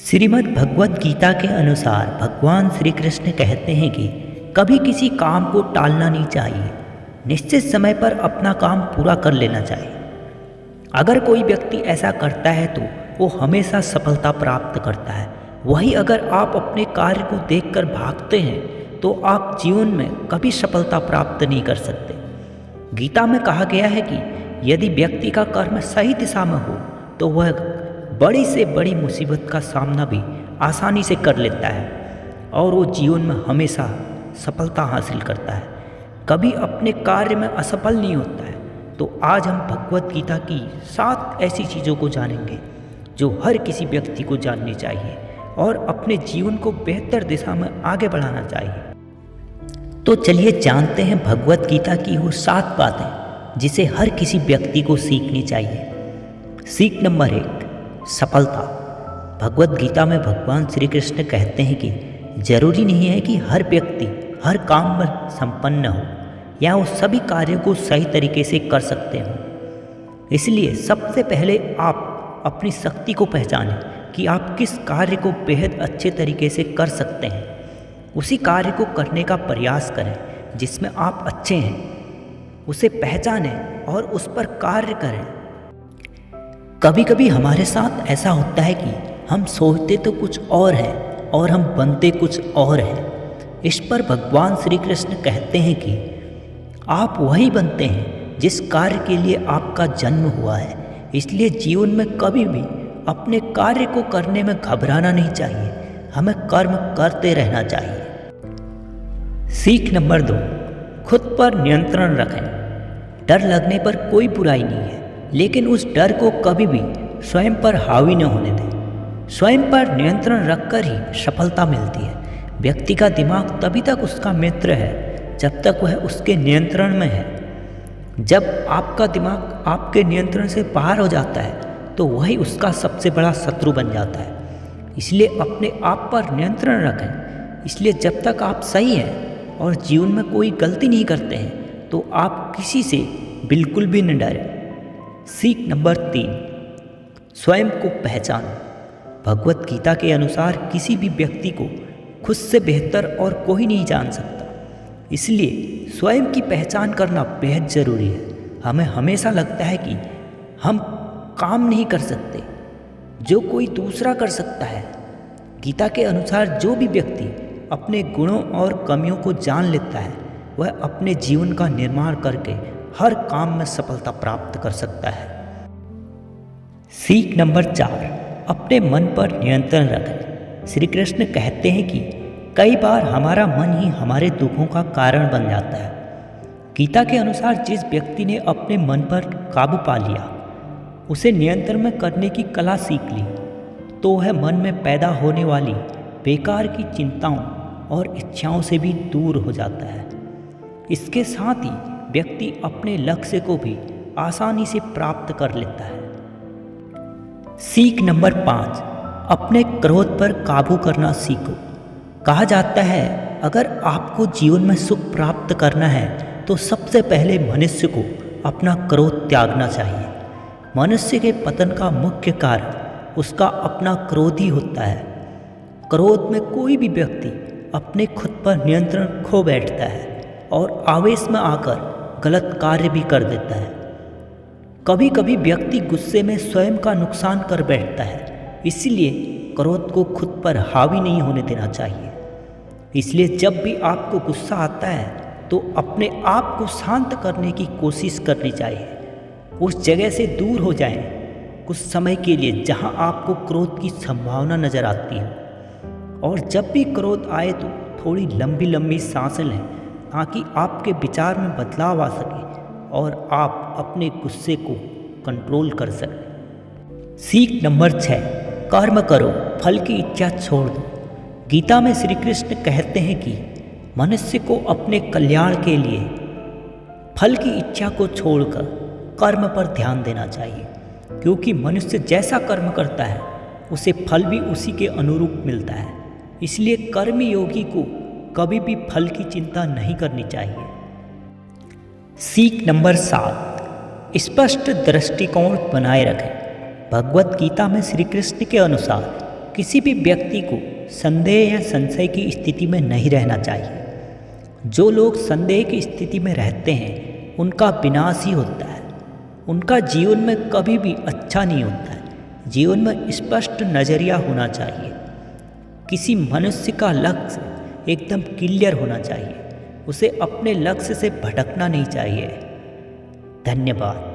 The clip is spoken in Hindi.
श्रीमद् भगवत गीता के अनुसार भगवान श्री कृष्ण कहते हैं कि कभी किसी काम को टालना नहीं चाहिए। निश्चित समय पर अपना काम पूरा कर लेना चाहिए। अगर कोई व्यक्ति ऐसा करता है तो वो हमेशा सफलता प्राप्त करता है। वहीं अगर आप अपने कार्य को देखकर भागते हैं तो आप जीवन में कभी सफलता प्राप्त नहीं कर सकते। गीता में कहा गया है कि यदि व्यक्ति का कर्म सही दिशा में हो तो वह बड़ी से बड़ी मुसीबत का सामना भी आसानी से कर लेता है और वो जीवन में हमेशा सफलता हासिल करता है, कभी अपने कार्य में असफल नहीं होता है। तो आज हम भगवत गीता की 7 ऐसी चीज़ों को जानेंगे जो हर किसी व्यक्ति को जाननी चाहिए और अपने जीवन को बेहतर दिशा में आगे बढ़ाना चाहिए। तो चलिए जानते हैं भगवत गीता की वो 7 बातें जिसे हर किसी व्यक्ति को सीखनी चाहिए। सीख नंबर 1, सफलता। भगवत गीता में भगवान श्री कृष्ण कहते हैं कि जरूरी नहीं है कि हर व्यक्ति हर काम में संपन्न हो या वो सभी कार्यों को सही तरीके से कर सकते हो। इसलिए सबसे पहले आप अपनी शक्ति को पहचानें कि आप किस कार्य को बेहद अच्छे तरीके से कर सकते हैं। उसी कार्य को करने का प्रयास करें जिसमें आप अच्छे हैं, उसे पहचानें और उस पर कार्य करें। कभी कभी हमारे साथ ऐसा होता है कि हम सोचते तो कुछ और हैं और हम बनते कुछ और हैं। इस पर भगवान श्री कृष्ण कहते हैं कि आप वही बनते हैं जिस कार्य के लिए आपका जन्म हुआ है। इसलिए जीवन में कभी भी अपने कार्य को करने में घबराना नहीं चाहिए, हमें कर्म करते रहना चाहिए। सीख नंबर 2, खुद पर नियंत्रण रखें। डर लगने पर कोई बुराई नहीं है, लेकिन उस डर को कभी भी स्वयं पर हावी न होने दें। स्वयं पर नियंत्रण रखकर ही सफलता मिलती है। व्यक्ति का दिमाग तभी तक उसका मित्र है जब तक वह उसके नियंत्रण में है। जब आपका दिमाग आपके नियंत्रण से बाहर हो जाता है तो वही उसका सबसे बड़ा शत्रु बन जाता है। इसलिए अपने आप पर नियंत्रण रखें। इसलिए जब तक आप सही हैं और जीवन में कोई गलती नहीं करते हैं तो आप किसी से बिल्कुल भी न डरें। सीख नंबर 3, स्वयं को पहचानो। भगवत गीता के अनुसार किसी भी व्यक्ति को खुद से बेहतर और कोई नहीं जान सकता। इसलिए स्वयं की पहचान करना बेहद ज़रूरी है। हमें हमेशा लगता है कि हम काम नहीं कर सकते जो कोई दूसरा कर सकता है। गीता के अनुसार जो भी व्यक्ति अपने गुणों और कमियों को जान लेता है वह अपने जीवन का निर्माण करके हर काम में सफलता प्राप्त कर सकता है। सीख नंबर 4, अपने मन पर नियंत्रण रखें। श्री कृष्ण कहते हैं कि कई बार हमारा मन ही हमारे दुखों का कारण बन जाता है। गीता के अनुसार जिस व्यक्ति ने अपने मन पर काबू पा लिया, उसे नियंत्रण में करने की कला सीख ली, तो वह मन में पैदा होने वाली बेकार की चिंताओं और इच्छाओं से भी दूर हो जाता है। इसके साथ ही व्यक्ति अपने लक्ष्य को भी आसानी से प्राप्त कर लेता है। सीख नंबर 5, अपने क्रोध पर काबू करना सीखो। कहा जाता है अगर आपको जीवन में सुख प्राप्त करना है तो सबसे पहले मनुष्य को अपना क्रोध त्यागना चाहिए। मनुष्य के पतन का मुख्य कारण उसका अपना क्रोध ही होता है। क्रोध में कोई भी व्यक्ति अपने खुद पर नियंत्रण खो बैठता है और आवेश में आकर गलत कार्य भी कर देता है। कभी कभी व्यक्ति गुस्से में स्वयं का नुकसान कर बैठता है। इसलिए क्रोध को खुद पर हावी नहीं होने देना चाहिए। इसलिए जब भी आपको गुस्सा आता है तो अपने आप को शांत करने की कोशिश करनी चाहिए। उस जगह से दूर हो जाएं कुछ समय के लिए जहां आपको क्रोध की संभावना नजर आती है। और जब भी क्रोध आए तो थोड़ी लंबी लंबी सांसें लें ताकि आपके विचार में बदलाव आ सके और आप अपने गुस्से को कंट्रोल कर सकें। सीख नंबर 6, कर्म करो, फल की इच्छा छोड़ दो। गीता में श्री कृष्ण कहते हैं कि मनुष्य को अपने कल्याण के लिए फल की इच्छा को छोड़कर कर्म पर ध्यान देना चाहिए, क्योंकि मनुष्य जैसा कर्म करता है उसे फल भी उसी के अनुरूप मिलता है। इसलिए कर्म योगी को कभी भी फल की चिंता नहीं करनी चाहिए। सीख नंबर 7, स्पष्ट दृष्टिकोण बनाए रखें। भगवत गीता में श्री कृष्ण के अनुसार किसी भी व्यक्ति को संदेह या संशय की स्थिति में नहीं रहना चाहिए। जो लोग संदेह की स्थिति में रहते हैं उनका विनाश ही होता है। उनका जीवन में कभी भी अच्छा नहीं होता है। जीवन में स्पष्ट नज़रिया होना चाहिए। किसी मनुष्य का लक्ष्य एकदम क्लियर होना चाहिए। उसे अपने लक्ष्य से भटकना नहीं चाहिए। धन्यवाद।